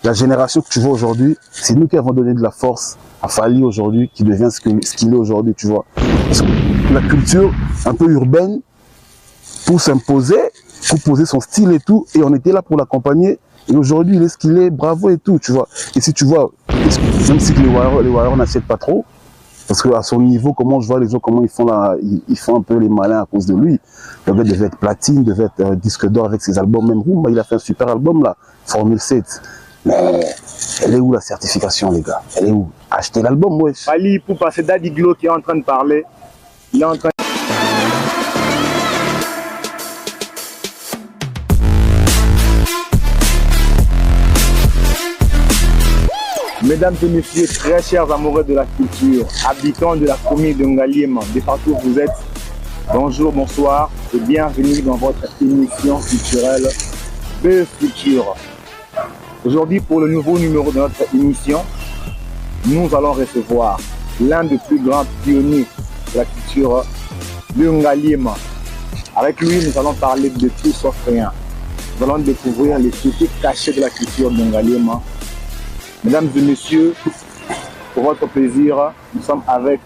la génération que tu vois aujourd'hui, c'est nous qui avons donné de la force à Fally aujourd'hui, qui devient ce qu'il est aujourd'hui, tu vois. Parce que la culture un peu urbaine, pour s'imposer, pour poser son style et tout, et on était là pour l'accompagner. Et aujourd'hui, il est ce qu'il est, bravo et tout, tu vois. Et si tu vois, même si les Warriors n'achètent pas trop, parce qu'à son niveau, comment je vois les gens, comment ils font un peu les malins à cause de lui. Le gars devait être platine, devait être disque d'or avec ses albums, même Rumba, il a fait un super album là, Formule 7. Mais elle est où la certification, les gars? Elle est où? Achetez l'album, wesh. Fally, pour passer Daddy Glo qui est en train de parler, il est en train. Mesdames et messieurs, très chers amoureux de la culture, habitants de la commune de Ngaliema, de partout où vous êtes, bonjour, bonsoir et bienvenue dans votre émission culturelle Buzz Culture. Aujourd'hui, pour le nouveau numéro de notre émission, nous allons recevoir l'un des plus grands pionniers de la culture de Ngaliema. Avec lui, nous allons parler de tout sauf rien. Nous allons découvrir les secrets cachés de la culture de Ngaliema. Mesdames et messieurs, pour votre plaisir, nous sommes avec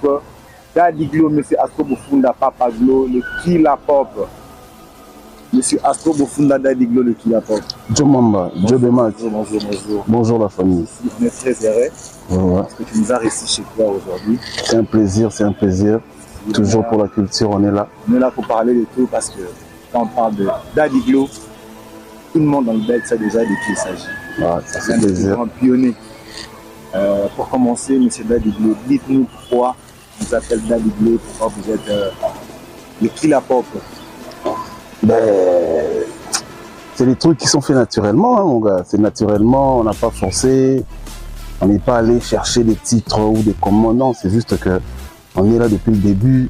Daddy Glo, Monsieur Astro Bofunda, Papa Glo, le Killa Pop. Monsieur Astro Bofunda, Daddy Glo, le Killa Pop. Joe Mamba, Joe Demat. Bonjour. Bonjour la famille. On est très heureux parce que tu nous as reçu chez toi aujourd'hui. C'est un plaisir, c'est un plaisir. Toujours pour la culture, on est là. On est là pour parler de tout parce que quand on parle de Daddy Glo, tout le monde dans le bed sait déjà de qui il s'agit. Ah, ça fait plaisir. Un pionnier. Pour commencer, Monsieur Daddy Glo, dites-nous pourquoi vous appelez Daddy Glo, pourquoi vous êtes le Killa Pop. Ben, c'est des trucs qui sont faits naturellement, hein, mon gars. C'est naturellement, on n'a pas forcé, on n'est pas allé chercher des titres ou des commandes. Non, c'est juste que on est là depuis le début.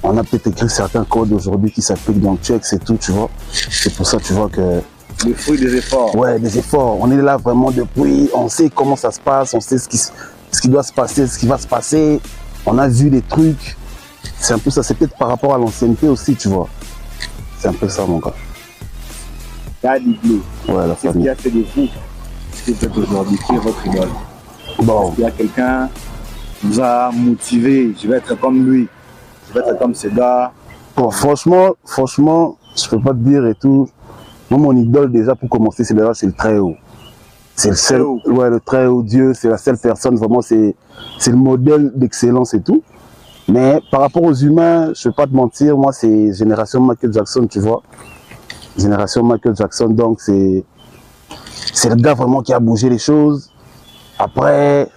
On a peut-être écrit certains codes aujourd'hui qui s'appliquent dans le check, c'est tout, tu vois. C'est pour ça, tu vois que. Le fruit des efforts. Ouais, des efforts. On est là vraiment depuis, on sait comment ça se passe, on sait ce qui doit se passer, ce qui va se passer. On a vu des trucs. C'est un peu ça, c'est peut-être par rapport à l'ancienneté aussi, tu vois. C'est un peu ça, mon gars. Daddy Glo. Ouais, la famille. Qu'est-ce qui a fait de vous ce que vous êtes aujourd'hui? Qui est votre idole? Bon. Est-ce qu'il y a quelqu'un qui vous a motivé? Je vais être comme lui. Je vais être comme ce gars. Bon, franchement, je peux pas te dire et tout. Moi, mon idole, déjà, pour commencer, c'est le Très-Haut. C'est le seul, ouais, le Très-Haut Dieu, c'est la seule personne, vraiment, c'est le modèle d'excellence et tout. Mais par rapport aux humains, je vais pas te mentir, moi, c'est génération Michael Jackson, tu vois. Génération Michael Jackson, donc c'est le gars vraiment qui a bougé les choses. Après,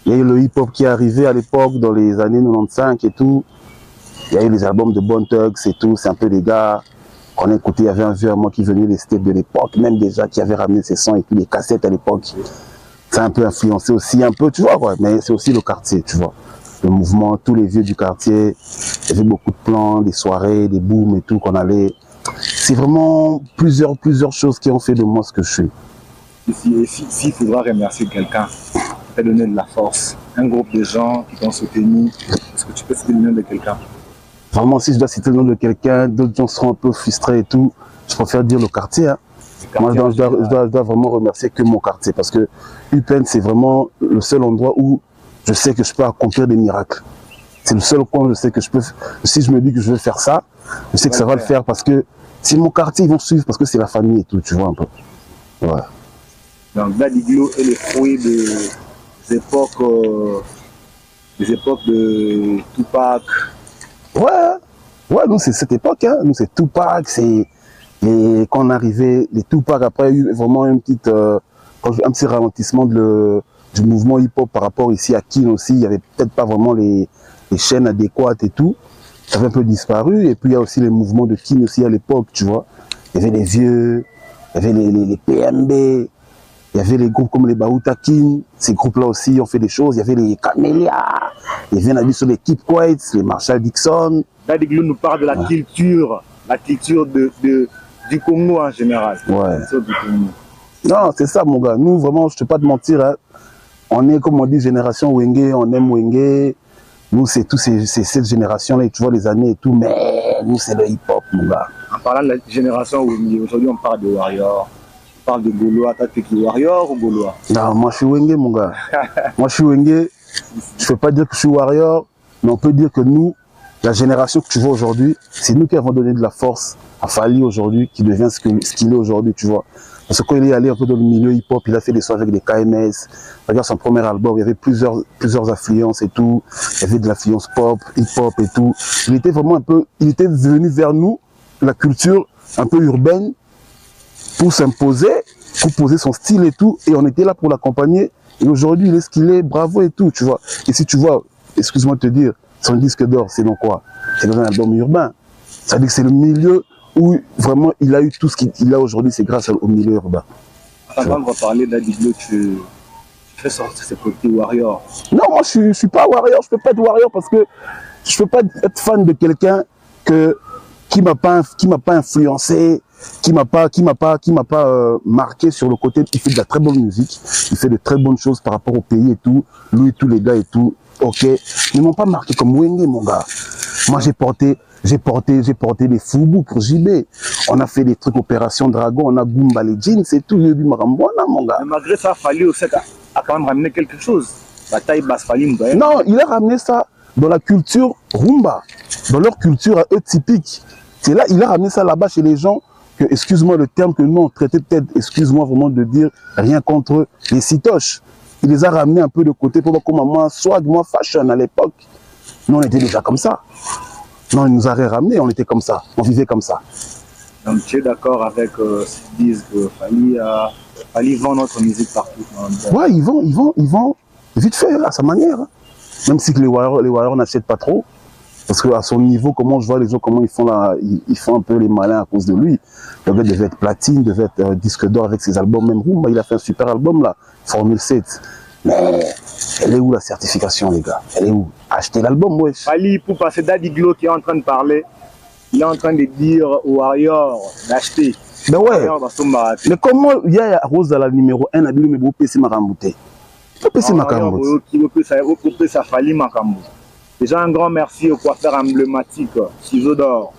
il y a eu le hip-hop qui est arrivé à l'époque, dans les années 95 et tout. Il y a eu les albums de Bone Thugs et tout, c'est un peu des gars qu'on a écouté. Il y avait un vieux à moi qui venait des States de l'époque, même déjà qui avait ramené ses sons et puis les cassettes à l'époque. Ça a un peu influencé aussi, un peu, tu vois, ouais, mais c'est aussi le quartier, tu vois. Le mouvement, tous les vieux du quartier, il y avait beaucoup de plans, des soirées, des booms et tout qu'on allait. C'est vraiment plusieurs choses qui ont fait de moi ce que je suis. S'il faudra remercier quelqu'un, te donner de la force, un groupe de gens qui t'ont soutenu, est-ce que tu peux citer le nom de quelqu'un? Vraiment, si je dois citer le nom de quelqu'un, d'autres gens seront un peu frustrés et tout, je préfère dire le quartier. Hein. Moi, je dois vraiment remercier que mon quartier, parce que UPenn, c'est vraiment le seul endroit où je sais que je peux accomplir des miracles. C'est le seul coin où je sais que je peux, si je me dis que je veux faire ça, je sais que ça va le faire, parce que c'est mon quartier, ils vont suivre, parce que c'est la famille et tout, tu vois un peu. Ouais. Donc Daddy Glo est le fruit des époques de Tupac. Ouais, nous c'est cette époque, hein. Nous c'est Tupac, c'est quand on arrivait, les Tupac, après il y a eu vraiment un petit ralentissement du mouvement hip-hop par rapport ici à Kin aussi, il n'y avait peut-être pas vraiment les chaînes adéquates et tout, ça avait un peu disparu, et puis il y a aussi les mouvements de Kin aussi à l'époque, tu vois, il y avait les vieux, il y avait les PMB, il y avait les groupes comme les Baouta Kin, ces groupes-là aussi ont fait des choses, il y avait les Camélia, il y avait sur les Kid Quaits, les Marshall Dixon. Daddy Glo nous parle de la culture du Congo en général. Ouais. Non, c'est ça mon gars, nous vraiment, je ne te pas te mentir, hein. On est comme on dit génération Wenge, on aime Wenge, nous c'est cette génération-là, tu vois les années et tout, mais nous c'est le hip-hop mon gars. En parlant de la génération Wenge, aujourd'hui on parle de Warrior, parle de Gaulois, t'as qui warrior ou Gaulois? Non, moi je suis Wenge, mon gars. Moi je suis Wenge. Je ne peux pas dire que je suis warrior, mais on peut dire que nous, la génération que tu vois aujourd'hui, c'est nous qui avons donné de la force à Fally aujourd'hui, qui devient ce qu'il est aujourd'hui, tu vois. Parce que quand il est allé un peu dans le milieu hip-hop, il a fait des soirées avec des KMS. Regarde son premier album, il y avait plusieurs influences et tout. Il y avait de l'influence pop, hip-hop et tout. Il était vraiment un peu, il était venu vers nous, la culture un peu urbaine, pour s'imposer, pour poser son style et tout. Et on était là pour l'accompagner. Et aujourd'hui, il est ce qu'il est, bravo et tout, tu vois. Et si tu vois, excuse-moi de te dire, son disque d'or, c'est dans quoi? C'est dans un album urbain. Ça veut dire que c'est le milieu où vraiment il a eu tout ce qu'il a aujourd'hui, c'est grâce au milieu urbain. Avant de reparler d'Daddy Glo, tu fais sortir ce côté warrior. Non, moi je suis pas warrior, je peux pas être warrior parce que je peux pas être fan de quelqu'un qui m'a pas influencé, qui m'a pas marqué sur le côté. Il fait de la très bonne musique, il fait de très bonnes choses par rapport au pays et tout, lui et tous les gars et tout, ok, ils m'ont pas marqué comme Wenge, mon gars. Moi j'ai porté les Foubou pour JB. On a fait des trucs Opération Dragon, on a Goomba les jeans, c'est tout, il y a du Marambouana, mon gars. Mais malgré ça, Fally aussi a quand même ramené quelque chose. La taille basse Fally, non, il a ramené ça dans la culture rumba, dans leur culture à eux typique. C'est là, il a ramené ça là-bas chez les gens, que, excuse-moi le terme que nous on traitait peut-être, excuse-moi vraiment de dire rien contre les citoches. Il les a ramenés un peu de côté pour voir comment moi, swag, moi, fashion à l'époque. Nous on était déjà comme ça. Non, il nous a ramenés, on était comme ça, on vivait comme ça. Donc tu es d'accord avec ceux qui disent que Fally vend notre musique partout? Ouais, ils vont vite fait, à sa manière. Même si que les Warriors n'achètent pas trop. Parce qu'à son niveau, comment je vois les gens, comment ils font un peu les malins à cause de lui. Le gars devait être platine, devait être disque d'or avec ses albums, même Rumba, il a fait un super album là, Formule 7. Mais elle est où la certification, les gars? Elle est où? Achetez l'album, wesh. Fally, pour passer Dadi Glo qui est en train de parler, il est en train de dire aux Warriors d'acheter. Ben ouais. Mais comment il y a Rose à la numéro 1, Nabilou Mebo PC Marambouté? Il peut PC Marambouté. Qui peut ça Fally Makambo. Déjà un grand merci au coiffeur emblématique, Ciseaux d'Or.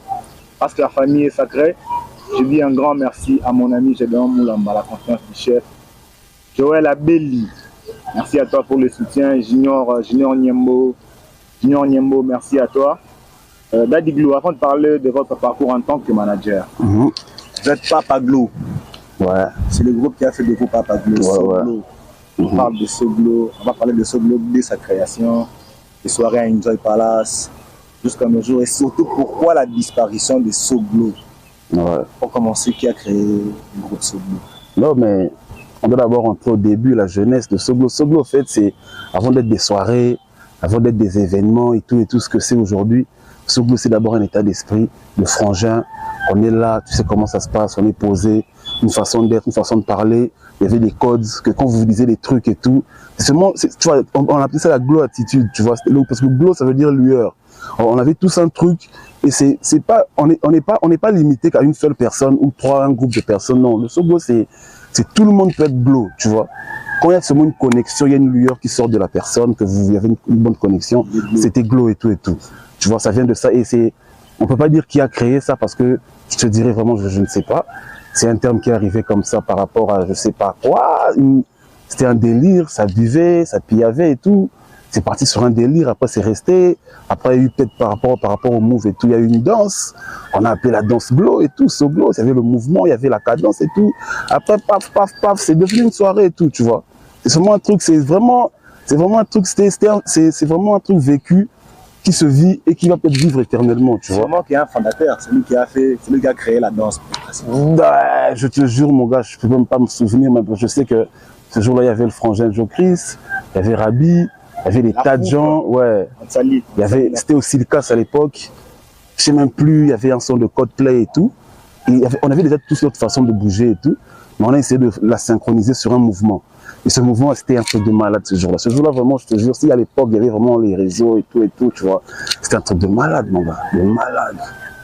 Parce que la famille est sacrée. Je dis un grand merci à mon ami Gédéon Moulamba, la confiance du chef. Joël Abelli, merci à toi pour le soutien. Junior Niembo, merci à toi. Dadi Glo, avant de parler de votre parcours en tant que manager, vous êtes Papa Glo. Ouais. C'est le groupe qui a fait de vous Papa Glo. Ouais. On parle de Soglo, on va parler de Soglo dès sa création, des soirées à Enjoy Palace, jusqu'à nos jours, et surtout pourquoi la disparition de Soglo. Ouais. Pour commencer, qui a créé le groupe Soglo? Non, mais on doit d'abord entrer au début, la jeunesse de Soglo. Soglo, en fait, c'est avant d'être des soirées, avant d'être des événements et tout ce que c'est aujourd'hui. Soglo, c'est d'abord un état d'esprit de frangin. On est là, tu sais comment ça se passe, on est posé, une façon d'être, une façon de parler. Il y avait des codes, que quand vous disiez des trucs et tout, tu vois, on appelait ça la glow attitude, tu vois, parce que glow, ça veut dire lueur. On avait tous un truc, et on n'est pas limité qu'à une seule personne ou un groupe de personnes, non. Le Soglo, c'est tout le monde peut être glow, tu vois. Quand il y a seulement une connexion, il y a une lueur qui sort de la personne, que vous avez une bonne connexion, c'était glow et tout. Tu vois, ça vient de ça, et on peut pas dire qui a créé ça, parce que je te dirais vraiment, je ne sais pas. C'est un terme qui est arrivé comme ça par rapport à je sais pas quoi. C'était un délire, ça buvait, ça pillavait et tout. C'est parti sur un délire, après c'est resté. Après il y a eu peut-être par rapport au move et tout, il y a eu une danse. On a appelé la danse glow et tout, Soglo. Il y avait le mouvement, il y avait la cadence et tout. Après, paf, c'est devenu une soirée et tout, tu vois. C'est vraiment un truc, c'est vraiment un truc vécu qui se vit et qui va peut-être vivre éternellement, tu vois. Sûrement qu'il y a un fondateur, celui qui a créé la danse. Ouais, je te jure, mon gars, je peux même pas me souvenir, mais je sais que ce jour-là, il y avait le frangin Joe Chris, il y avait Rabi, il y avait des tas de gens, ouais. C'était aussi le cas à l'époque. Je sais même plus, il y avait un son de Codeplay et tout. On avait déjà tous notre façon de bouger et tout, mais on a essayé de la synchroniser sur un mouvement. Et ce mouvement, c'était un truc de malade ce jour-là. Ce jour-là, vraiment, je te jure, si à l'époque, il y avait vraiment les réseaux et tout, tu vois, c'était un truc de malade, mon gars, de malade.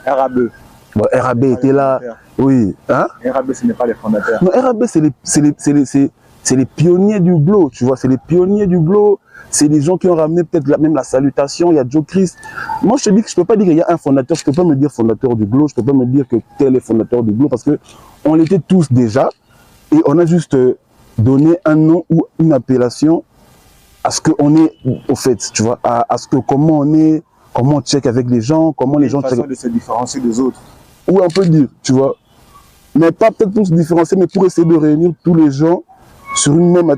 RAB. Bon, RAB était là, oui. Hein? RAB, ce n'est pas les fondateurs. Non, RAB, c'est les pionniers du blow, tu vois, c'est les pionniers du blow. C'est les gens qui ont ramené peut-être même la salutation. Il y a Joe Chris. Moi, je te dis que je peux pas dire qu'il y a un fondateur. Je peux pas me dire fondateur du blow. Je peux pas me dire que tel est fondateur du blow parce que on l'était tous déjà. Et on a juste donné un nom ou une appellation à ce qu'on est, au fait, tu vois, à ce que comment on est, comment on check avec les gens, comment les gens check. Une façon de se différencier des autres. Oui, on peut dire, tu vois. Mais pas peut-être pour se différencier, mais pour essayer de réunir tous les gens sur une même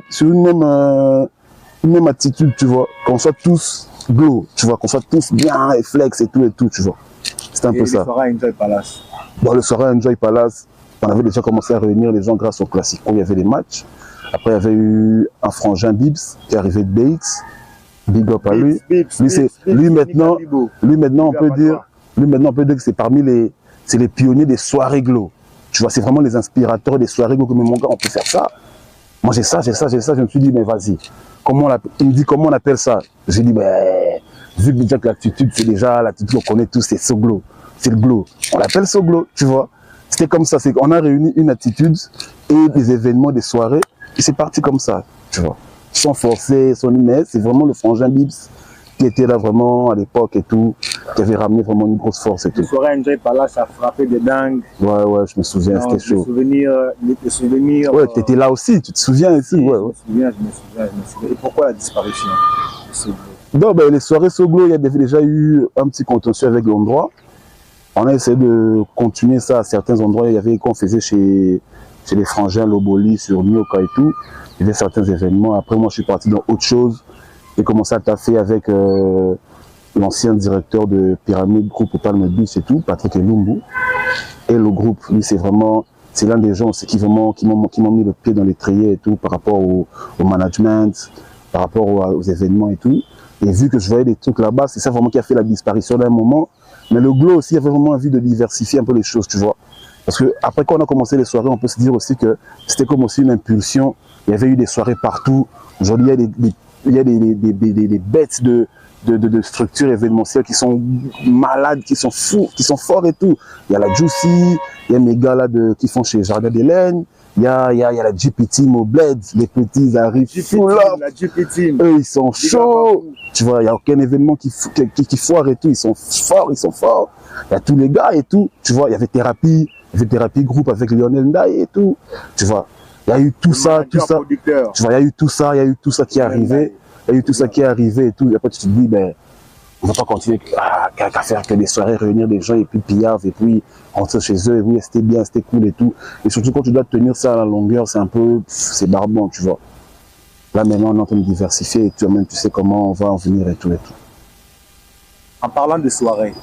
attitude, tu vois. Qu'on soit tous glow, tu vois, qu'on soit tous bien réflexes et tout, tu vois. C'était un peu ça. Le soirée Enjoy Palace. Dans le soirée Enjoy Palace, on avait déjà commencé à réunir les gens grâce au Classico. Il y avait les matchs. Après, il y avait eu un frangin Bibs qui est arrivé de BX. Big up à lui. Lui maintenant, on peut dire que c'est parmi les pionniers des soirées glow. Tu vois, c'est vraiment les inspirateurs des soirées glow. Comme mon gars, on peut faire ça. Moi, j'ai ça. Je me suis dit, mais vas-y. Il me dit, comment on appelle ça? J'ai dit, mais vu que déjà que l'attitude, c'est déjà l'attitude qu'on connaît tous, c'est So Glow. C'est le glow. On l'appelle So Glow, tu vois. C'était comme ça. On a réuni une attitude et des événements, des soirées. Et c'est parti comme ça, tu vois. Sans forcer, mais c'est vraiment le frangin Bibs qui était là vraiment à l'époque et tout, qui avait ramené vraiment une grosse force et tout. Le soirée Enjoy Palace a frappé des dingues. Ouais, je me souviens, c'était chaud. Les souvenirs. Ouais, t'étais là aussi, tu te souviens aussi, ouais. Je me souviens. Et pourquoi la disparition? Non, ben, les soirées So Glow, il y a déjà eu un petit contentieux avec l'endroit. On a essayé de continuer ça à certains endroits. Il y avait qu'on faisait chez les frangins Loboli sur Nyoka et tout. Il y avait certains événements. Après, moi, je suis parti dans autre chose. J'ai commencé à taffer avec l'ancien directeur de Pyramide Groupe Palme Beach et tout, Patrick Elumbu. Et le groupe, lui, c'est l'un des gens qui m'ont mis le pied dans l'étrier et tout, par rapport au management, par rapport aux événements et tout. Et vu que je voyais des trucs là-bas, c'est ça vraiment qui a fait la disparition d'un moment. Mais le glow aussi avait vraiment envie de diversifier un peu les choses, tu vois. Parce que après, quand on a commencé les soirées, on peut se dire aussi que c'était comme aussi une impulsion. Il y avait eu des soirées partout. Aujourd'hui, il y a des bêtes de structures événementielles qui sont malades, qui sont fous, qui sont forts et tout. Il y a la Juicy, il y a mes gars là qui font chez Jardin d'Hélène. Il y a la GP Team au Bled, les petits ils arrivent full up. La GP Team. Eux, ils sont chauds. Tu vois, il n'y a aucun événement qui foire et tout. Ils sont forts. Il y a tous les gars et tout. Tu vois, il y avait Thérapie Group avec Lionel Ndaye et tout. Tu vois, il y a eu tout ça. Tu vois, il y a eu tout ça qui est arrivé. Il y a eu tout ça qui est arrivé et tout. Et après, tu te dis, ben, on ne va pas continuer à faire que des soirées, réunir des gens et puis pillave et puis rentrer chez eux et oui, c'était bien, c'était cool et tout. Et surtout quand tu dois tenir ça à la longueur, c'est un peu, c'est barbant, tu vois. Là maintenant, on est en train de diversifier et toi-même, tu sais comment on va en venir et tout et tout. En parlant de soirées,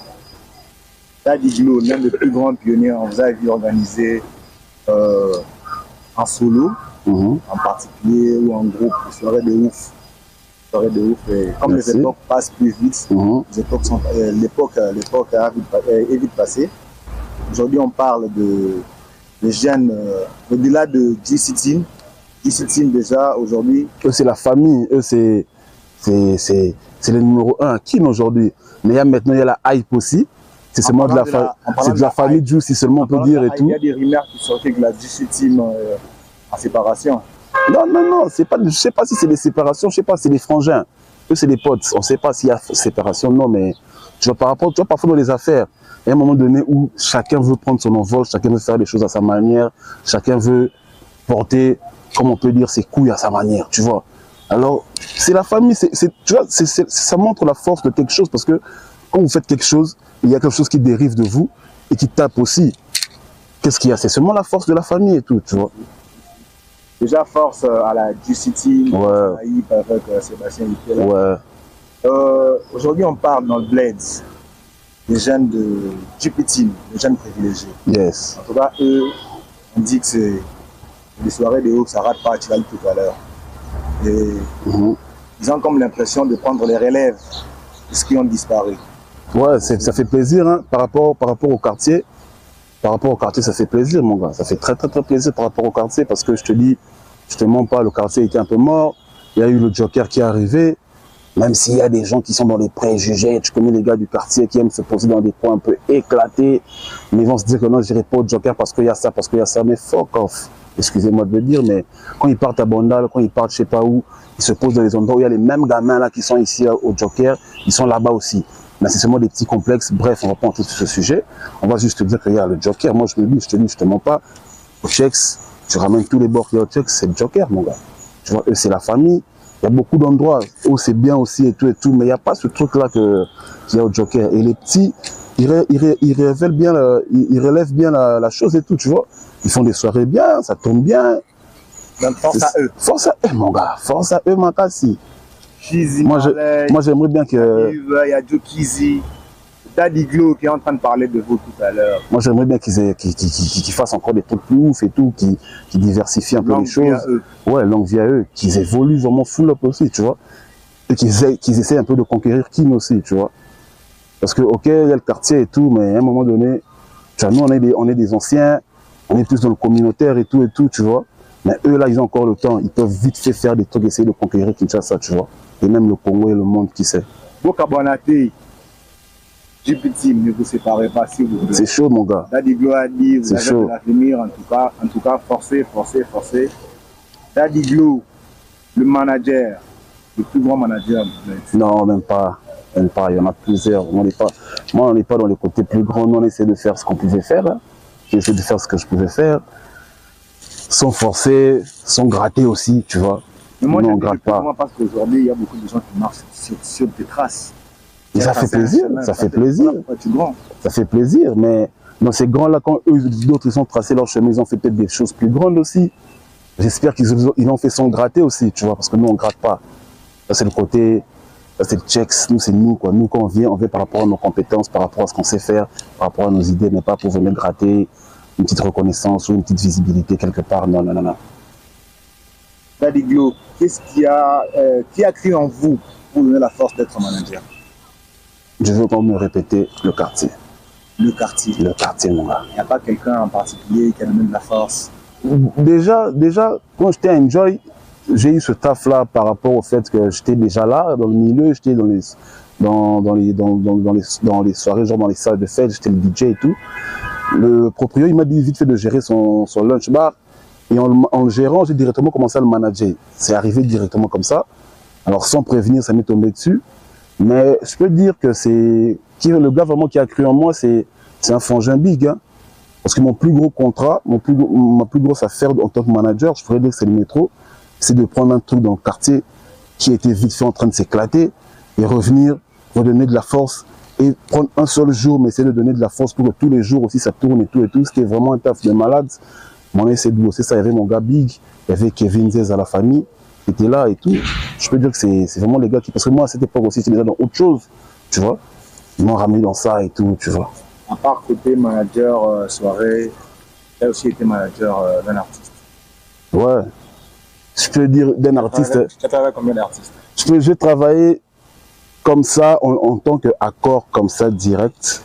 Daddy Glow, l'un des plus grands pionniers, on vous a vu organiser en solo, en particulier ou en groupe, des soirées de ouf. Et comme les époques passent plus vite, l'époque est vite passée. Aujourd'hui, on parle de jeunes, au-delà de GC Team. GC Team, déjà, aujourd'hui. Eux, c'est la famille. Eux, c'est le numéro 1 à Kin aujourd'hui. Mais il y a la hype aussi. C'est seulement de la famille Juicy, seulement on peut dire et tout. Il y a des rumeurs qui sortaient que la GC Team en séparation. Non, je sais pas si c'est des séparations, je sais pas, c'est des frangins. Eux, c'est des potes. On sait pas s'il y a séparation, non, mais tu vois, parfois dans les affaires, il y a un moment donné où chacun veut prendre son envol, chacun veut faire les choses à sa manière, chacun veut porter, comme on peut dire, ses couilles à sa manière, tu vois. Alors, c'est la famille, tu vois, ça montre la force de quelque chose, parce que quand vous faites quelque chose, il y a quelque chose qui dérive de vous et qui tape aussi. Qu'est-ce qu'il y a? C'est seulement la force de la famille et tout, tu vois. Déjà, force à la GCT, avec Sébastien Lipela. Ouais. Aujourd'hui, on parle dans le Bled des jeunes de GP Team, des jeunes privilégiés. Yes. En tout cas, eux, on dit que c'est des soirées de haut, ça rate pas, tu l'as dit tout à l'heure. Et ils ont comme l'impression de prendre les relèves de ce qui ont disparu. Ouais, ça fait plaisir hein, par rapport au quartier. Par rapport au quartier, ça fait plaisir, mon gars. Ça fait très plaisir par rapport au quartier parce que je te dis, je te mens pas, le quartier était un peu mort. Il y a eu le Joker qui est arrivé. Même s'il y a des gens qui sont dans les préjugés, tu connais les gars du quartier qui aiment se poser dans des coins un peu éclatés. Mais ils vont se dire que non, je n'irai pas au Joker parce qu'il y a ça, parce qu'il y a ça. Mais fuck off. Excusez-moi de le dire, mais quand ils partent à Bondal, quand ils partent je sais pas où, ils se posent dans les endroits où il y a les mêmes gamins là qui sont ici au Joker, ils sont là-bas aussi. Mais c'est seulement des petits complexes. Bref, on va pas entrer sur ce sujet. On va juste te dire qu'il y a le Joker. Moi, je me dis, je te mens pas. Au Chex, Tu ramènes tous les bords qui ont check, c'est le Joker, mon gars. Tu vois, eux, c'est la famille. Il y a beaucoup d'endroits où c'est bien aussi et tout, mais il n'y a pas ce truc-là qu'il y a au Joker. Et les petits, ils relèvent bien la chose et tout, tu vois. Ils font des soirées bien, ça tourne bien. Donc force à eux. Force à eux, mon gars. Force à eux, Makassi. Moi, j'aimerais bien que... Il y a Joe Kizzy, Daddy Glow qui est en train de parler de vous tout à l'heure. Moi, j'aimerais bien qu'ils fassent encore des trucs plus ouf et tout, qui diversifient un peu les choses. Ouais, longue vie à eux. Qu'ils évoluent vraiment full up aussi, tu vois. Et qu'ils essaient un peu de conquérir Kin aussi, tu vois. Parce que, ok, il y a le quartier et tout, mais à un moment donné, tu vois, nous, on est des anciens, on est plus dans le communautaire et tout, tu vois. Mais eux, là, ils ont encore le temps. Ils peuvent vite fait faire des trucs, essayer de conquérir Kinshasa, tu vois. Et même le Congo et le monde, qui sait. Bokabonaté, GPT, ne vous séparez pas si vous voulez. C'est chaud, mon gars. Daddy Glow a dit, vous avez chaud. de l'avenir, en tout cas, forcez. Daddy Glow, le manager, le plus grand manager. Non, même pas. Il y en a plusieurs. On n'est pas dans les côtés plus grands. Nous, on essaie de faire ce qu'on pouvait faire. Hein. J'ai essayé de faire ce que je pouvais faire. Sans forcer, sans gratter aussi, tu vois. Mais moi, on gratte pas. Moi, parce qu'aujourd'hui, il y a beaucoup de gens qui marchent sur tes traces. Et ça fait plaisir, ça fait plaisir. Ça fait plaisir, mais dans ces grands-là, quand eux, d'autres, ils ont tracé leur chemin, ils ont fait peut-être des choses plus grandes aussi. J'espère qu'ils l'ont fait sans gratter aussi, tu vois, parce que nous, on gratte pas. Ça, c'est le côté, ça, c'est le checks. Nous, c'est nous, quoi. Nous, quand on vient par rapport à nos compétences, par rapport à ce qu'on sait faire, par rapport à nos idées, mais pas pour venir gratter une petite reconnaissance ou une petite visibilité quelque part. Non. Daddy Glow, qu'est-ce qui a créé en vous pour donner la force d'être manager? Je veux qu'on me répète le quartier. Le quartier. Le quartier, mon gars. Il n'y a pas quelqu'un en particulier qui a donné de la force? Déjà, quand j'étais à Enjoy, j'ai eu ce taf-là par rapport au fait que j'étais déjà là, dans le milieu, j'étais dans les soirées, genre dans les salles de fête, j'étais le DJ et tout. Le propriétaire, il m'a dit vite fait de gérer son lunch bar. Et en le gérant, j'ai directement commencé à le manager. C'est arrivé directement comme ça. Alors sans prévenir, ça m'est tombé dessus. Mais je peux dire que le gars vraiment qui a cru en moi, c'est un frangin big. Hein. Parce que mon plus gros contrat, ma plus grosse affaire en tant que manager, je pourrais dire que c'est le métro, c'est de prendre un truc dans le quartier qui était vite fait en train de s'éclater et revenir, redonner de la force et prendre un seul jour, mais essayer de donner de la force pour que tous les jours aussi ça tourne et tout. C'était vraiment un taf de malade. On a essayé de bosser ça, il y avait mon gars Big, il y avait Kevin Zez à la famille, qui était là et tout. Je peux dire que c'est vraiment les gars qui... Parce que moi, à cette époque aussi, j'étais déjà dans autre chose, tu vois. Ils m'ont ramené dans ça et tout, tu vois. À part côté manager soirée, tu as aussi été manager d'un artiste. Ouais. Je peux dire d'un artiste... Tu as travaillé combien d'artistes? J'ai travaillé comme ça, en tant qu'accord comme ça, direct,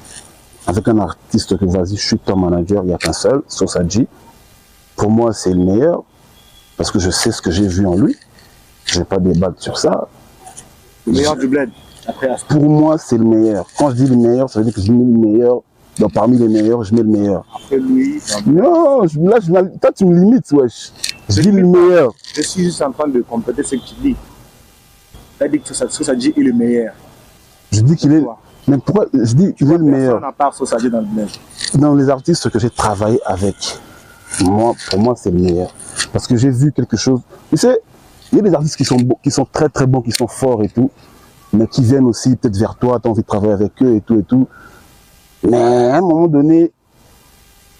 avec un artiste que, vas-y, je suis ton manager, il n'y a qu'un seul, Sosaji. Pour moi, c'est le meilleur, parce que je sais ce que j'ai vu en lui. Je ne vais pas débattre sur ça. Le meilleur du bled. Pour moi, c'est le meilleur. Quand je dis le meilleur, ça veut dire que je mets le meilleur. Donc parmi les meilleurs, je mets le meilleur. Après lui... Non, là, toi, tu me limites, wesh. Je dis le meilleur. Je suis juste en train de compléter ce que tu dis. Tu as dit que Sosaji est le meilleur. Je dis qu'il est... Mais pourquoi je dis qu'il est le meilleur? À part Sosaji dans le bled. Dans les artistes que j'ai travaillé avec, pour moi, c'est le meilleur. Parce que j'ai vu quelque chose. Tu sais, il y a des artistes qui sont très très bons, qui sont forts et tout, mais qui viennent aussi peut-être vers toi, tu as envie de travailler avec eux et tout et tout. Mais à un moment donné,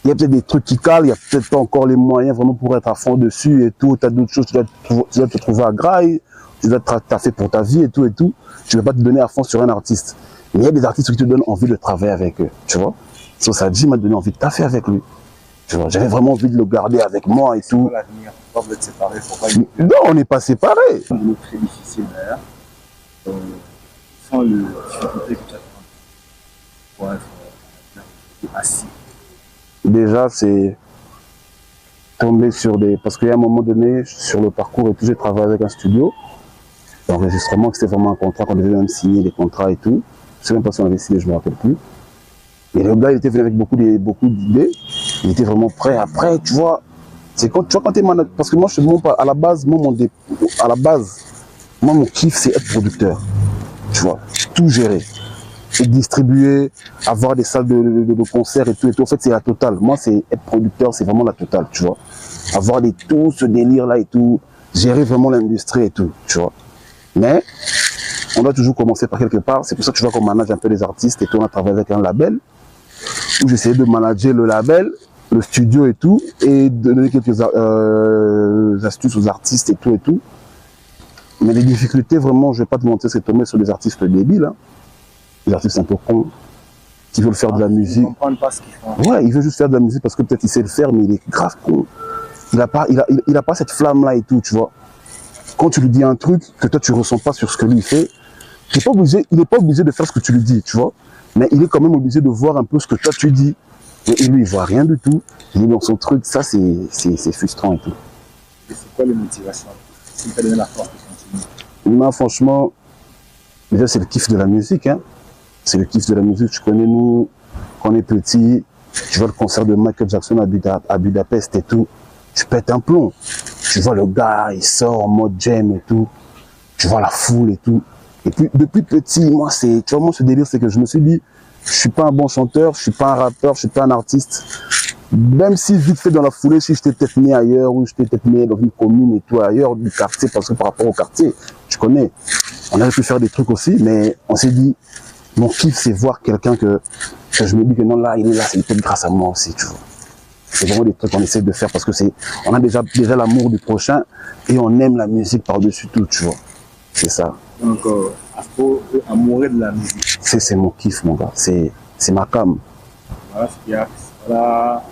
il y a peut-être des trucs qui calent, il n'y a peut-être pas encore les moyens vraiment pour être à fond dessus et tout. Tu as d'autres choses, tu dois te trouver à graille, tu dois taffer pour ta vie et tout et tout. Tu ne vas pas te donner à fond sur un artiste. Mais il y a des artistes qui te donnent envie de travailler avec eux, tu vois. Sosaji m'a donné envie de taffer avec lui. Tu vois, j'avais vraiment envie de le garder avec moi et tout. L'avenir, pourquoi vous êtes séparés? Non, on n'est pas séparés. C'est un boulot très difficile d'ailleurs. Sans le difficulté que tu as pour être assis. Déjà, c'est tomber sur des... Parce qu'il y a un moment donné, sur le parcours et tout, j'ai travaillé avec un studio d'enregistrement, que c'était vraiment un contrat, qu'on devait même signer les contrats et tout. Je ne sais même pas si on avait signé, je ne me rappelle plus. Et le gars, il était venu avec beaucoup d'idées. Il était vraiment prêt. Après, tu vois, c'est quand tu es manager. Parce que moi, je ne pas à la base, moi, mon kiff, c'est être producteur. Tu vois, tout gérer. et distribuer, avoir des salles de concert et tout. En fait, c'est la totale. Moi, c'est être producteur, c'est vraiment la totale, tu vois. Avoir tout ce délire-là et tout, gérer vraiment l'industrie et tout, tu vois. Mais on doit toujours commencer par quelque part. C'est pour ça que tu vois qu'on manage un peu les artistes et tout. On a travaillé avec un label où j'essayais de manager le label, le studio et tout, et de donner quelques astuces aux artistes et tout et tout. Mais les difficultés, vraiment, je vais pas te mentir, c'est tomber sur des artistes débiles, hein. Des artistes un peu cons, qui veulent faire de la musique. Ils comprennent pas ce qu'ils font. Ouais, il veut juste faire de la musique parce que peut-être il sait le faire, mais il est grave con. Il a pas cette flamme-là et tout, tu vois. Quand tu lui dis un truc que toi tu ressens pas sur ce que lui fait, il n'est pas obligé de faire ce que tu lui dis, tu vois. Mais il est quand même obligé de voir un peu ce que toi tu dis. Et lui, il voit rien du tout. Il est dans son truc. Ça, c'est frustrant et tout. Et c'est quoi les motivations? Si tu as donné la force de continuer. Moi, franchement, déjà, c'est le kiff de la musique, hein. C'est le kiff de la musique. Tu connais, nous, quand on est petit, tu vois le concert de Michael Jackson à Budapest et tout. Tu pètes un plomb. Tu vois le gars, il sort en mode jam et tout. Tu vois la foule et tout. Et puis, depuis petit, moi, tu vois, moi, ce délire, c'est que je me suis dit, je suis pas un bon chanteur, je suis pas un rappeur, je suis pas un artiste. Même si vite fait dans la foulée, si j'étais peut-être né ailleurs, ou j'étais peut-être né dans une commune et tout ailleurs, du quartier, parce que par rapport au quartier, tu connais, on aurait pu faire des trucs aussi, mais on s'est dit, mon kiff, c'est voir quelqu'un que je me dis que non, là, il est là, c'est peut-être grâce à moi aussi, tu vois. C'est vraiment des trucs qu'on essaie de faire parce que on a déjà l'amour du prochain et on aime la musique par-dessus tout, tu vois. C'est ça. Donc, amoureux de la musique. C'est mon kiff, mon gars. C'est ma cam. Voilà ce qu'il y a. Voilà,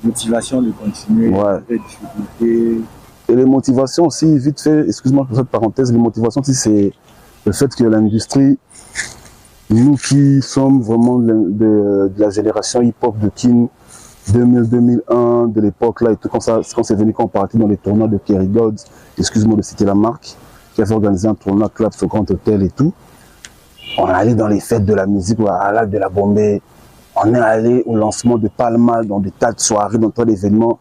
motivation de continuer. Ouais. Les difficultés. Et les motivations aussi, vite fait, excuse-moi pour cette parenthèse, les motivations aussi, c'est le fait que l'industrie, nous qui sommes vraiment de la génération hip-hop de Kin, 2000-2001, de l'époque là et tout, quand c'est venu, quand on partait dans les tournois de Kerry Gods, excuse-moi de citer la marque, qui avait organisé un tournoi club sur Grand Hôtel et tout. On est allé dans les fêtes de la musique, à l'Arc de la Bombay. On est allé au lancement de Palma, dans des tas de soirées, dans tas d'événements.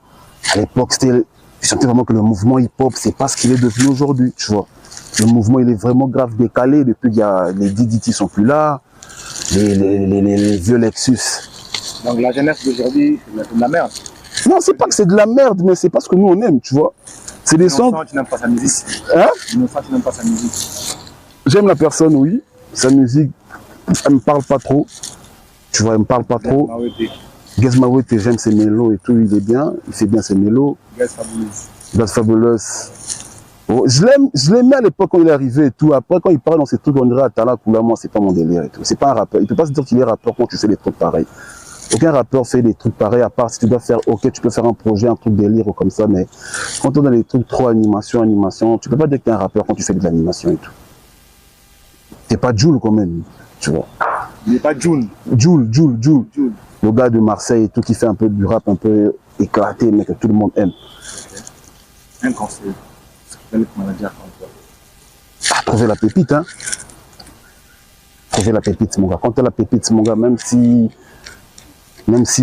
À l'époque, je sentais vraiment que le mouvement hip-hop, c'est pas ce qu'il est devenu aujourd'hui, tu vois. Le mouvement, il est vraiment grave décalé depuis qu'il y a les DDT sont plus là, les vieux Lexus. Donc la jeunesse d'aujourd'hui, c'est de la merde. Non, c'est pas que c'est de la merde, mais c'est pas ce que nous on aime, tu vois. C'est des sons. Tu n'aimes pas sa musique. Hein? Innocent, tu n'aimes pas sa musique. J'aime la personne, oui. Sa musique, elle me parle pas trop. Tu vois, elle me parle pas trop. Guess Mawete, j'aime ses mélos et tout, il est bien. Il fait bien ses mélos. Guess Fabulous. Guess Fabulous. Oh, je l'aimais à l'époque quand il est arrivé et tout. Après, quand il parle dans ces trucs, on dirait Atala Koula, moi, c'est pas mon délire et tout. C'est pas un rappeur. Il peut pas se dire qu'il est rappeur quand tu fais des trucs pareils. Aucun rappeur fait des trucs pareils, à part si tu dois faire, ok, tu peux faire un projet, un truc délire ou comme ça, mais quand on a des trucs trop animation, tu peux pas dire que t'es un rappeur quand tu fais de l'animation et tout. T'es pas Jul quand même, tu vois. Il n'est pas Jul. Jul. Le gars de Marseille et tout, qui fait un peu du rap un peu éclaté, mais que tout le monde aime. Un conseil. Quel manager comme toi? Trouver la pépite, hein. Trouver la pépite, mon gars. Quand t'as la pépite, mon gars, même si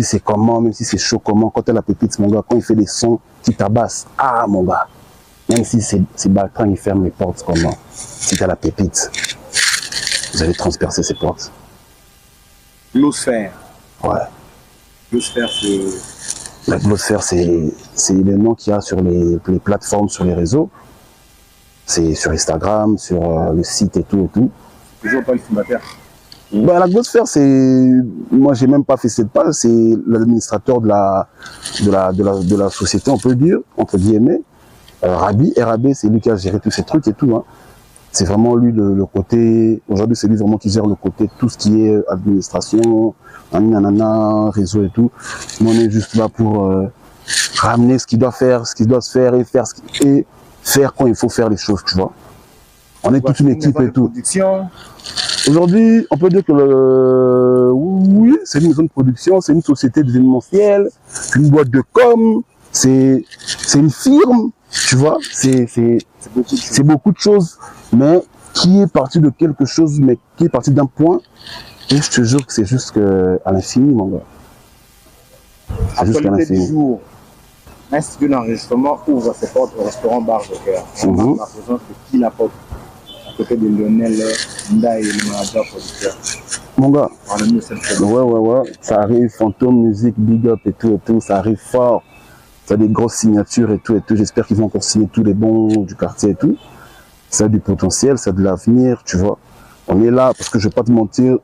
c'est comment, même si c'est chaud comment, quand t'as la pépite, mon gars, quand il fait des sons qui tabassent, ah, mon gars. Même si c'est Baltran, il ferme les portes, comment. Si t'as la pépite, vous allez transpercer ces portes. Glosphère. Ouais. Glosphère, c'est... La glosphère, c'est le nom qu'il y a sur les plateformes, sur les réseaux. C'est sur Instagram, sur le site et tout. Toujours pas le fondateur. Ben, la glosphère, c'est... Moi, j'ai même pas fait cette page, c'est l'administrateur de la société, on peut dire, entre guillemets. Rabi, RAB, c'est lui qui a géré tous ces trucs et tout, hein. C'est vraiment lui le côté... Aujourd'hui, c'est lui vraiment qui gère le côté, tout ce qui est administration, nanana, réseau et tout. Nous, on est juste là pour ramener ce qu'il doit faire, ce qui doit se faire et faire quand il faut faire les choses, tu vois. On est toute une équipe et tout. Aujourd'hui, on peut dire que oui, c'est une maison de production, c'est une société d'événementiel, une boîte de com, c'est une firme, tu vois, c'est beaucoup de choses, mais qui est parti de quelque chose, mais qui est parti d'un point, et je te jure que c'est juste à l'infini, mon gars. C'est juste à l'infini. Un studio d'enregistrement ouvre ses portes au restaurant Bar Joker. On marque la présence de qui la porte à côté de Lionel Nda et le manager producteur. Mon gars, Parle-nous cette ouais, ça arrive, Fantôme Music, Big Up et tout, ça arrive fort. Ça a des grosses signatures et tout. J'espère qu'ils vont encore signer tous les bons du quartier et tout. Ça a du potentiel, ça a de l'avenir, tu vois. On est là, parce que je vais pas te mentir,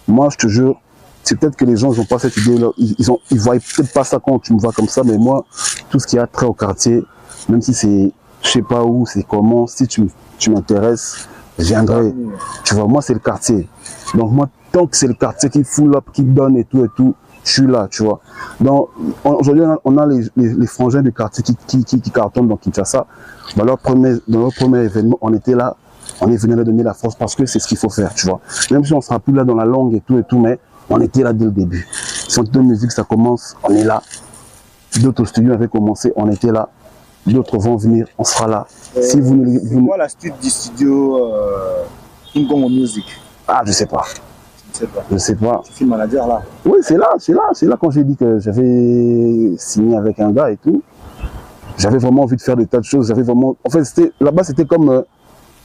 moi, je te jure, c'est peut-être que les gens n'ont pas cette idée-là, ils voient peut-être pas ça quand tu me vois comme ça, mais moi, tout ce qui a trait au quartier, même si c'est, je sais pas où, c'est comment, si tu m'intéresses, je viendrai. Tu vois, moi, c'est le quartier. Donc, moi, tant que c'est le quartier qui full up, qui donne et tout, je suis là, tu vois. Donc, aujourd'hui, on a les frangins du quartier qui cartonnent dans Kinshasa. Dans leur premier événement, on était là, on est venu leur donner la force parce que c'est ce qu'il faut faire, tu vois. Même si on ne sera plus là dans la langue et tout, mais on était là dès le début. Fantôme Music, ça commence, on est là. D'autres studios avaient commencé, on était là. D'autres vont venir, on sera là. Si vous c'est quoi la suite du studio King Kong Music? Ah, je sais pas. Je sais pas. Tu es manager là? Oui, c'est là quand j'ai dit que j'avais signé avec un gars et tout. J'avais vraiment envie de faire des tas de choses. J'avais vraiment. En fait, là-bas, c'était comme.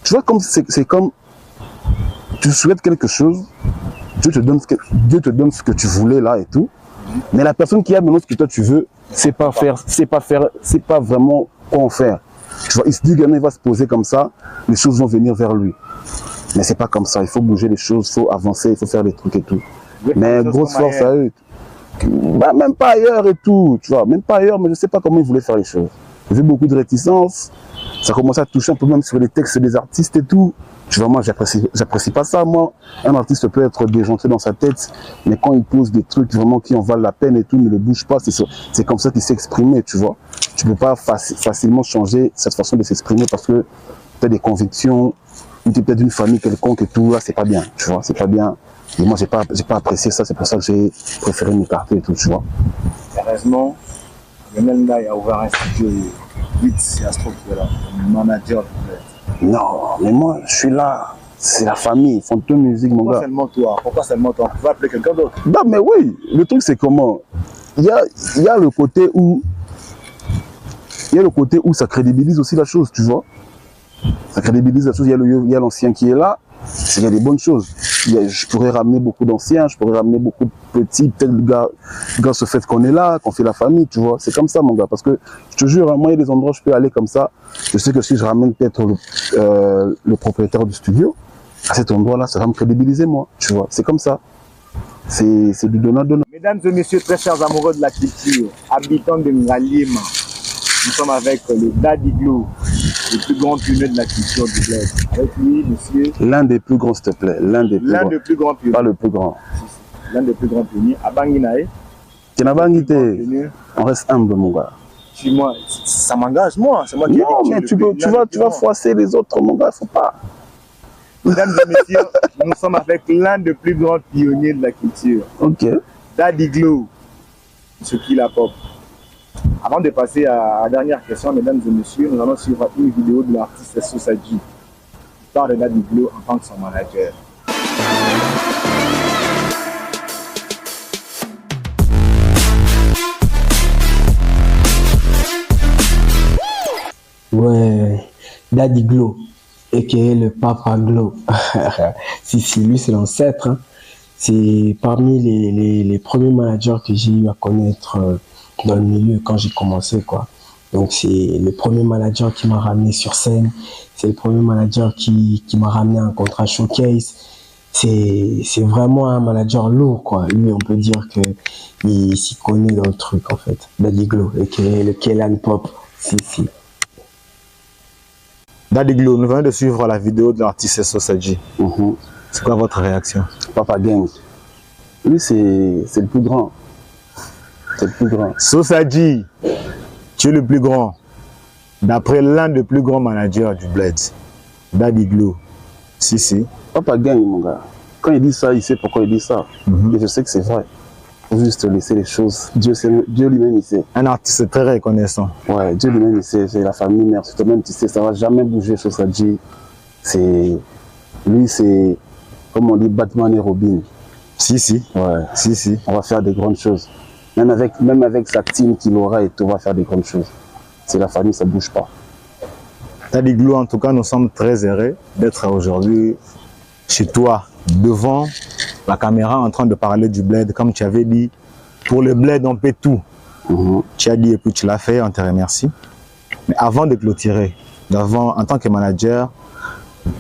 Tu vois, c'est comme. Tu souhaites quelque chose, Dieu te donne ce que tu voulais là et tout. Mais la personne qui a maintenant ce que toi tu veux, c'est pas vraiment quoi en faire. Tu vois, il se dit qu'il va se poser comme ça, les choses vont venir vers lui. Mais c'est pas comme ça, il faut bouger les choses, il faut avancer, il faut faire des trucs et tout. Mais grosse force à eux. Bah, même pas ailleurs et tout, tu vois, même pas ailleurs, mais je sais pas comment ils voulaient faire les choses. J'ai vu beaucoup de réticences, ça commençait à toucher un peu même sur les textes des artistes et tout. Tu vois, moi, j'apprécie pas ça, moi. Un artiste peut être déjanté dans sa tête, mais quand il pose des trucs vraiment qui en valent la peine et tout, ne le bouge pas, c'est comme ça qu'il s'est exprimé, tu vois. Tu peux pas facilement changer cette façon de s'exprimer parce que tu as des convictions, ou tu es peut-être d'une famille quelconque et tout, là, c'est pas bien, tu vois, c'est pas bien. Et moi, j'ai pas apprécié ça, c'est pour ça que j'ai préféré m'écarter et tout, tu vois. Heureusement, Lionel Ndaye a ouvert un studio 8, c'est Astro qui est là, le manager. Non, mais moi, je suis là. C'est la famille, Fantôme Music, mon gars. Pourquoi seulement toi? Tu vas appeler quelqu'un d'autre? Non, mais oui, le truc, c'est comment? Il y a le côté où ça crédibilise aussi la chose, tu vois. Ça crédibilise la chose. Il y a l'ancien qui est là. Il y a des bonnes choses. Je pourrais ramener beaucoup d'anciens, je pourrais ramener beaucoup de petits, peut-être grâce au fait qu'on est là, qu'on fait la famille, tu vois. C'est comme ça, mon gars. Parce que je te jure, moi, il y a des endroits où je peux aller comme ça. Je sais que si je ramène peut-être le propriétaire du studio, à cet endroit-là, ça va me crédibiliser, moi, tu vois. C'est comme ça. C'est du donnant-donnant. Mesdames et messieurs, très chers amoureux de la culture, habitants de Ngaliema, nous sommes avec le Daddy Glow, le plus grand pionnier de la culture du bled. Avec lui, monsieur. L'un des plus grands, s'il te plaît. L'un des plus grands pionniers. Pas le plus grand. L'un des plus grands pionniers. À Banginae. On reste humble, mon gars. Moi, ça m'engage, moi. C'est moi qui ai non, mais tu vas froisser les autres, mon gars, faut pas. Mesdames et messieurs, nous sommes avec l'un des plus grands pionniers de la culture. Ok. Daddy Glow, ce qui la pop. Avant de passer à la dernière question, mesdames et messieurs, nous allons suivre une vidéo de l'artiste Sosaji, qui parle de Daddy Glow en tant que son manager. Ouais, Daddy Glow, aka le Papa Glow. si, lui c'est l'ancêtre. Hein. C'est parmi les premiers managers que j'ai eu à connaître dans le milieu quand j'ai commencé, quoi. Donc c'est le premier manager qui m'a ramené sur scène, c'est le premier manager qui m'a ramené un contrat showcase. C'est vraiment un manager lourd, quoi. Lui, on peut dire que il s'y connaît dans le truc, en fait. Daddy Glow, aka le Kellan Pop. Si. Daddy Glow, nous venons de suivre la vidéo de l'artiste Sosaji. C'est quoi votre réaction? Papa Gang. Lui, c'est le plus grand. C'est le plus grand. Sosaji, tu es le plus grand. D'après l'un des plus grands managers du Bled. Daddy Glow. Si. Papa Gang, mon gars. Quand il dit ça, il sait pourquoi il dit ça. Et je sais que c'est vrai. Il faut juste laisser les choses. Dieu lui-même, il sait. Un artiste très reconnaissant. Ouais, Dieu lui-même, il sait. C'est la famille, mère. Toi-même, tu sais, ça ne va jamais bouger, Sosaji. Lui, c'est, comme on dit, Batman et Robin. Si. Ouais. Si. On va faire des grandes choses. Même avec sa team qu'il aura et tout, on va faire des grandes choses. C'est la famille, ça ne bouge pas. Daddy Glow, en tout cas, nous sommes très heureux d'être aujourd'hui chez toi, devant la caméra en train de parler du bled, comme tu avais dit. Pour le bled, on peut tout. Tu as dit et puis tu l'as fait, on te remercie. Mais avant de clôturer, en tant que manager,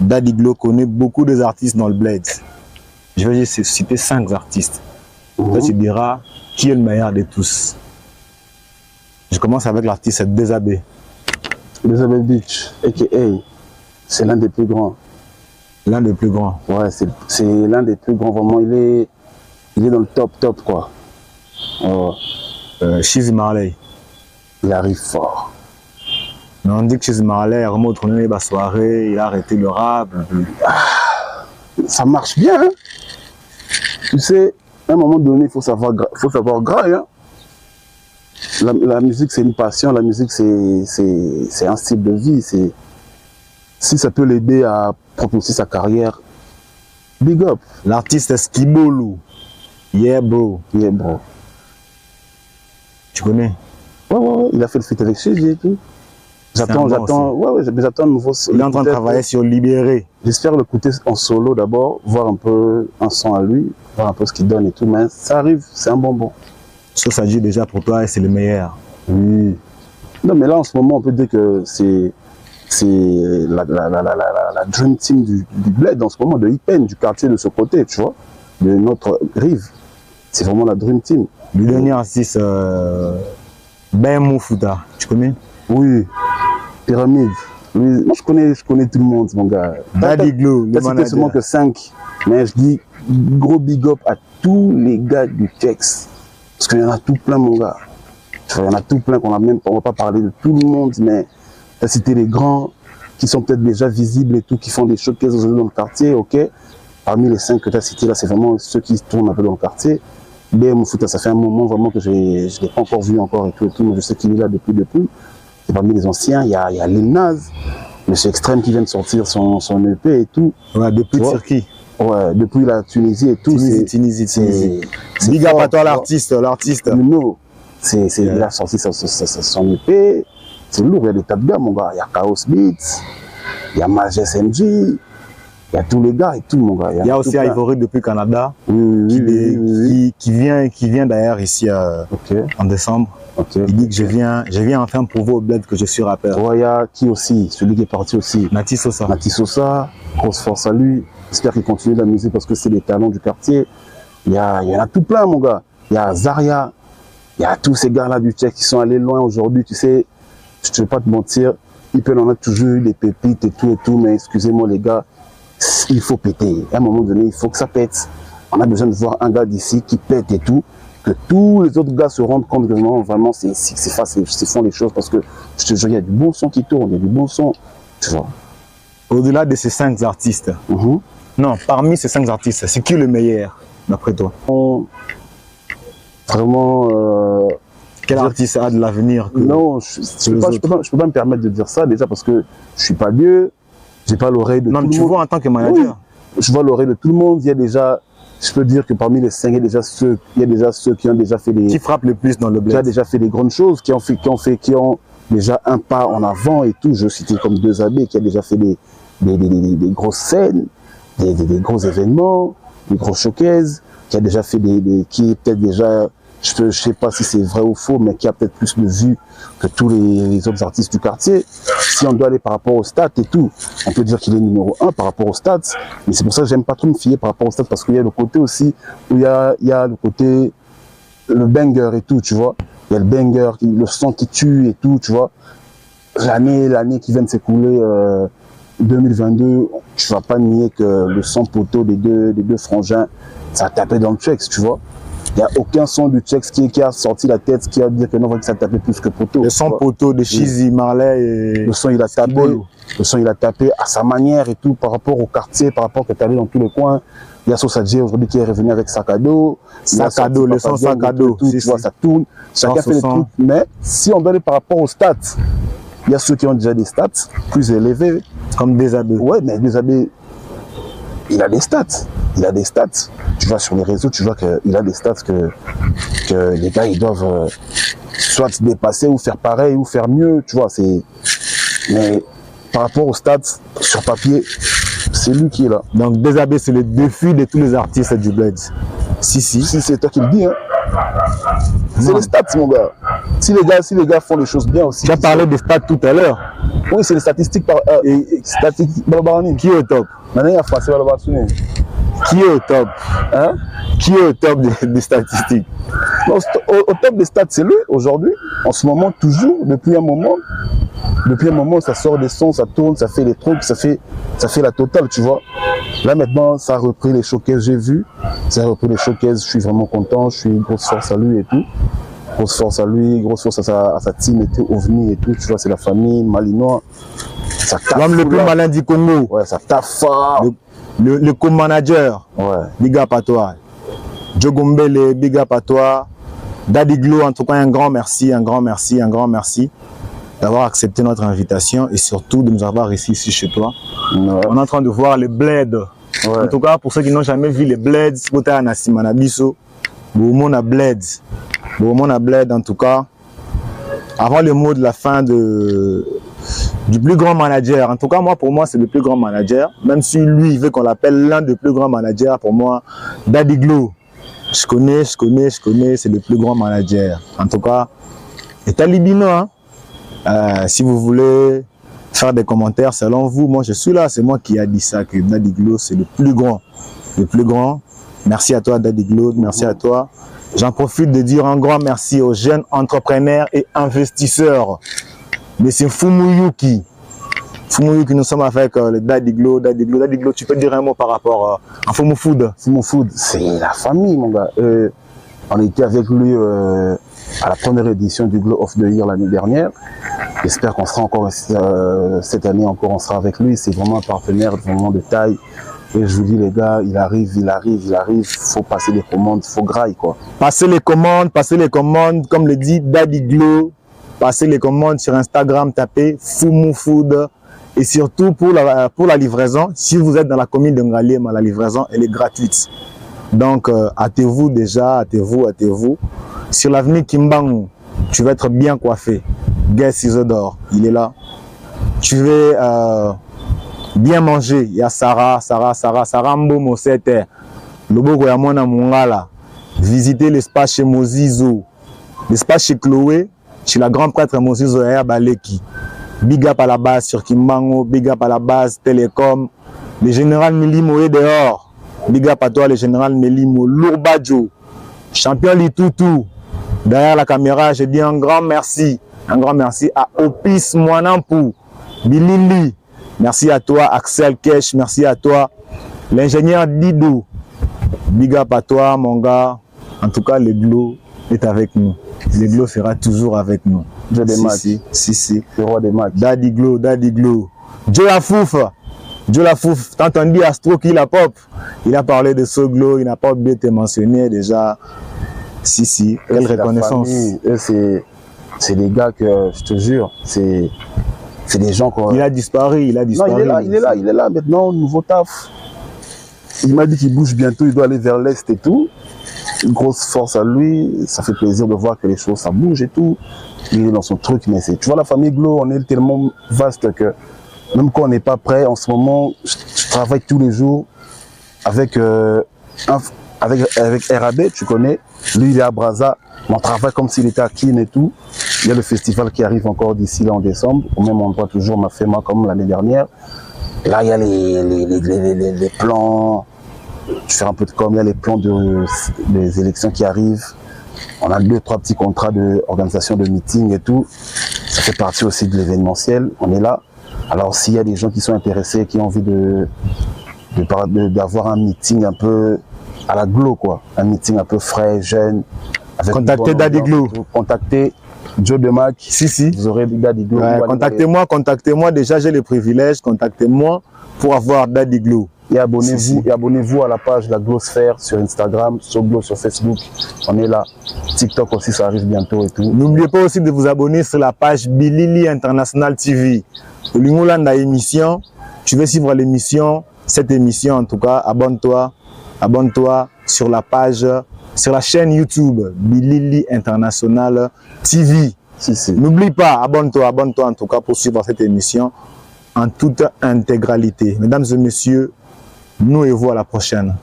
Daddy Glo connaît beaucoup des artistes dans le bled. Je vais juste citer 5 artistes. Toi, tu diras qui est le meilleur de tous. Je commence avec l'artiste Désabé. Désabé Beach, a.k.a. c'est l'un des plus grands. L'un des plus grands. Ouais, c'est l'un des plus grands, vraiment. Il est dans le top, quoi. Chiz Marley. Il arrive fort. Mais on dit que Chiz Marley a remonté la soirée, il a arrêté le rap. Ça marche bien, hein? Tu sais, à un moment donné, il faut savoir grailler. Hein? La musique, c'est une passion. La musique, c'est un style de vie. Si ça peut l'aider à propulser sa carrière, big up. L'artiste Skibolo. Yeah, bro. Yeah, bro. Tu connais? Ouais. Il a fait le feat avec Suzy et tout. J'attends un nouveau. Il est en train de travailler sur Libéré. J'espère l'écouter en solo d'abord, voir un peu un son à lui, voir un peu ce qu'il donne et tout, mais ça arrive, c'est un bonbon. Ça, ça dit déjà pour toi, c'est le meilleur. Oui. Non, mais là, en ce moment, on peut dire que c'est la dream team du bled, en ce moment, de Ipen, du quartier de ce côté, tu vois, de notre rive. C'est vraiment la dream team. Le dernier artiste, Ben Moufuta, tu connais? Oui. Pyramide. Oui. Moi, je connais tout le monde, mon gars. Daddy Glo, le manager. C'était seulement que 5. Mais je dis gros big up à tous les gars du Chex. Parce qu'il y en a tout plein, mon gars. Il y en a tout plein qu'on a même, on va pas parler de tout le monde, mais tu as cité les grands qui sont peut-être déjà visibles et tout, qui font des showcases aujourd'hui dans le quartier, ok. Parmi les 5 que tu as cités là, c'est vraiment ceux qui tournent un peu dans le quartier. BM Moufuta, ça fait un moment vraiment que je ne l'ai pas encore vu encore et tout, mais je sais qu'il est là depuis. Et parmi les anciens, il y a Lil Nas, Monsieur Extrême qui vient de sortir son EP et tout. Ouais, depuis Turquie. Ouais, depuis la Tunisie et tout. Tunisie. Big up à toi l'artiste. Non, il a sorti son EP. C'est lourd, il y a des tas de gars, mon gars. Il y a Chaos Beats, il y a Majes MJ, il y a tous les gars et tout, mon gars. Il y a aussi Ivory depuis Canada, qui vient d'ailleurs ici en décembre. Okay. Il dit que je viens enfin prouver au bled que je suis rappeur. Ouais, il y a qui aussi, celui qui est parti aussi. Nati Sosa, grosse force à lui. J'espère qu'il continue la musique parce que c'est les talents du quartier. Il y en a tout plein, mon gars. Il y a Zaria, il y a tous ces gars-là du Tchèque qui sont allés loin aujourd'hui, tu sais. Je ne vais pas te mentir, il peut en avoir toujours eu des pépites et tout, mais excusez-moi les gars, il faut péter. À un moment donné, il faut que ça pète. On a besoin de voir un gars d'ici qui pète et tout, que tous les autres gars se rendent compte que non, vraiment, c'est facile, ils font les choses parce que je te jure, il y a du bon son qui tourne, il y a du bon son, tu vois. Au-delà de ces 5 artistes, non, parmi ces 5 artistes, c'est qui le meilleur, d'après toi? Vraiment... Quel artiste a de l'avenir? Non, je ne peux pas me permettre de dire ça, déjà parce que je ne suis pas Dieu, je n'ai pas l'oreille de tout le monde. Non, mais tu vois en tant que manager. Oui, je vois l'oreille de tout le monde, il y a déjà... Je peux dire que parmi les 5, il y a déjà ceux qui ont déjà fait des... Qui frappent le plus dans le bled. Qui ont déjà fait des grandes choses, qui ont déjà un pas en avant et tout. Je citais comme Désabé qui a déjà fait des grosses scènes, des gros événements, des gros showcases, qui a déjà fait qui est peut-être déjà... Je ne sais pas si c'est vrai ou faux, mais qui a peut-être plus de vues que tous les autres artistes du quartier. Si on doit aller par rapport aux stats et tout, on peut dire qu'il est numéro 1 par rapport aux stats. Mais c'est pour ça que j'aime pas trop me fier par rapport aux stats, parce qu'il y a le côté aussi où il y a le côté, le banger et tout, tu vois. Il y a le banger, le son qui tue et tout, tu vois. L'année qui vient de s'écouler, 2022, tu vas pas nier que le son poteau des deux frangins, ça a tapé dans le Chex, tu vois. Il n'y a aucun son du Chex qui a sorti la tête, qui a dit que non, que ça tapait plus que poteau. Le son poteau de Chizy, Marley et... Le son, il a tapé à sa manière et tout, par rapport au quartier, par rapport que tu allais dans tous les coins. Il y a Sosadji aujourd'hui qui est revenu avec Sac à dos. Le son Sac à dos. Tu vois, ça tourne. Chacun fait des trucs. Mais si on doit aller par rapport aux stats, il y a ceux qui ont déjà des stats plus élevés. Comme Désabé. Ouais, mais Désabé, il a des stats. Il a des stats. Tu vois sur les réseaux, tu vois qu'il a des stats que les gars, ils doivent soit se dépasser ou faire pareil ou faire mieux, tu vois. Mais par rapport aux stats, sur papier, C'est lui qui est là. Donc déshabiller, c'est le défi de tous les artistes du Bled. Si. Si c'est toi qui le dis, hein. C'est les stats, mon gars. Si les gars font les choses bien aussi. Tu as parlé des stats tout à l'heure. Oui, c'est les statistiques statistiques. Qui est au top? Maintenant, il y a Français Balabassouné. Qui est au top? Hein? Qui est au top des statistiques? Non, au top des stats, c'est lui, aujourd'hui. En ce moment, toujours, depuis un moment, ça sort des sons, ça tourne, ça fait les trucs, ça fait la totale, tu vois. Là, maintenant, ça a repris les showcases, j'ai vu. Ça a repris les showcases, je suis vraiment content, je suis grosse force à lui et tout. Grosse force à lui, grosse force à sa team et tout, OVNI et tout, tu vois, c'est la famille, Malinois. L'homme le plus malin du Congo. Ouais, ça taffe fort. Le co-manager. Ouais. Big up à toi. Djogombele, big up à toi. Daddy Glo, en tout cas, un grand merci d'avoir accepté notre invitation et surtout de nous avoir reçus ici chez toi. Ouais. On est en train de voir les Bled. Ouais. En tout cas, pour ceux qui n'ont jamais vu les Bled, c'est pour ta Nassimana Bisso. Boumona Bled. Boumona Bled, en tout cas. Avant le mot de la fin du plus grand manager. En tout cas, pour moi, c'est le plus grand manager. Même si lui, il veut qu'on l'appelle l'un des plus grands managers, pour moi, Daddy Glo. Je connais, c'est le plus grand manager. En tout cas, et Talibino, hein? Si vous voulez faire des commentaires selon vous, moi je suis là, c'est moi qui a dit ça, que Daddy Glo c'est le plus grand. Le plus grand. Merci à toi Daddy Glo, merci à toi. J'en profite de dire un grand merci aux jeunes entrepreneurs et investisseurs. Monsieur Fumuyuki. Fumuyuki, nous sommes avec le Daddy Glo. Daddy Glo, tu peux dire un mot par rapport à Fumu Food? Fumu Food, c'est la famille, mon gars. On était avec lui à la première édition du Glow of the Year l'année dernière. J'espère qu'on sera encore cette année, on sera avec lui. C'est vraiment un partenaire vraiment de taille. Et je vous dis les gars, il arrive. Faut passer les commandes, faut graille quoi. Passer les commandes, comme le dit Daddy Glo. Passez les commandes sur Instagram, tapez Fumu Food. Et surtout pour la livraison, si vous êtes dans la commune de Ngaliema, la livraison elle est gratuite. Donc hâtez-vous déjà, hâtez-vous. Sur l'avenue Kimbangu, tu vas être bien coiffé. Guess Isodore, il est là. Tu veux bien manger. Il y a Sarah Mbomo Sete. Loboko ya mwana Mungala. Visitez l'espace chez Mozizo. L'espace chez Chloé, chez la grande prêtre Mozizo ya Baleki. Big up à la base sur Kimbangu, big up à la base Télécom. Le général Milimo est dehors. Big up à toi, le général Milimo. Lourbajo, champion Litoutou. Derrière la caméra, je dis un grand merci à Opis Mwanampu, Bilili. Merci à toi, Axel Kesh. Merci à toi, l'ingénieur Didou. Big up à toi, mon gars. En tout cas, le Glo est avec nous. Le Glo sera toujours avec nous. Joe des matchs. Si. Le roi des matchs. Daddy Glo. Joe la Fouf. T'as entendu Astro qui la pop? Il a parlé de ce Glo, il n'a pas oublié de te mentionner déjà. Si. Quelle reconnaissance. C'est des gars que, je te jure, c'est des gens quoi. Il a disparu. Non, il est là maintenant, nouveau taf. Il m'a dit qu'il bouge bientôt, il doit aller vers l'Est et tout. Une grosse force à lui, ça fait plaisir de voir que les choses ça bouge et tout. Il est dans son truc, mais tu vois la famille Glo, on est tellement vaste que même quand on n'est pas prêt, en ce moment, je travaille tous les jours avec RAB, tu connais. Lui il est à Brazza, on travaille comme s'il était à Kin et tout. Il y a le festival qui arrive encore d'ici là en décembre, au même endroit toujours, on m'a fait moi comme l'année dernière. Là il y a les plans. Je fais un peu de com, il y a les plans des élections qui arrivent. On a 2-3 petits contrats d'organisation de meetings et tout. Ça fait partie aussi de l'événementiel. On est là. Alors s'il y a des gens qui sont intéressés, qui ont envie d'avoir un meeting un peu à la Glo, quoi. Un meeting un peu frais, jeune. Contactez Daddy Glo. Contactez Joe de Mac. Si. Vous aurez Daddy Glo. Ouais, contactez-moi. Déjà, j'ai le privilège. Contactez-moi pour avoir Daddy Glo. Et abonnez-vous à la page de la Glosphère sur Instagram, sur Glo sur Facebook. On est là. TikTok aussi, ça arrive bientôt et tout. N'oubliez pas aussi de vous abonner sur la page Bilili International TV. L'Ingolanda émission. Tu veux suivre l'émission, cette émission en tout cas, abonne-toi sur la page, sur la chaîne YouTube Bilili International TV. Si. N'oublie pas, abonne-toi en tout cas pour suivre cette émission. en toute intégralité. Mesdames et messieurs, nous et vous à la prochaine.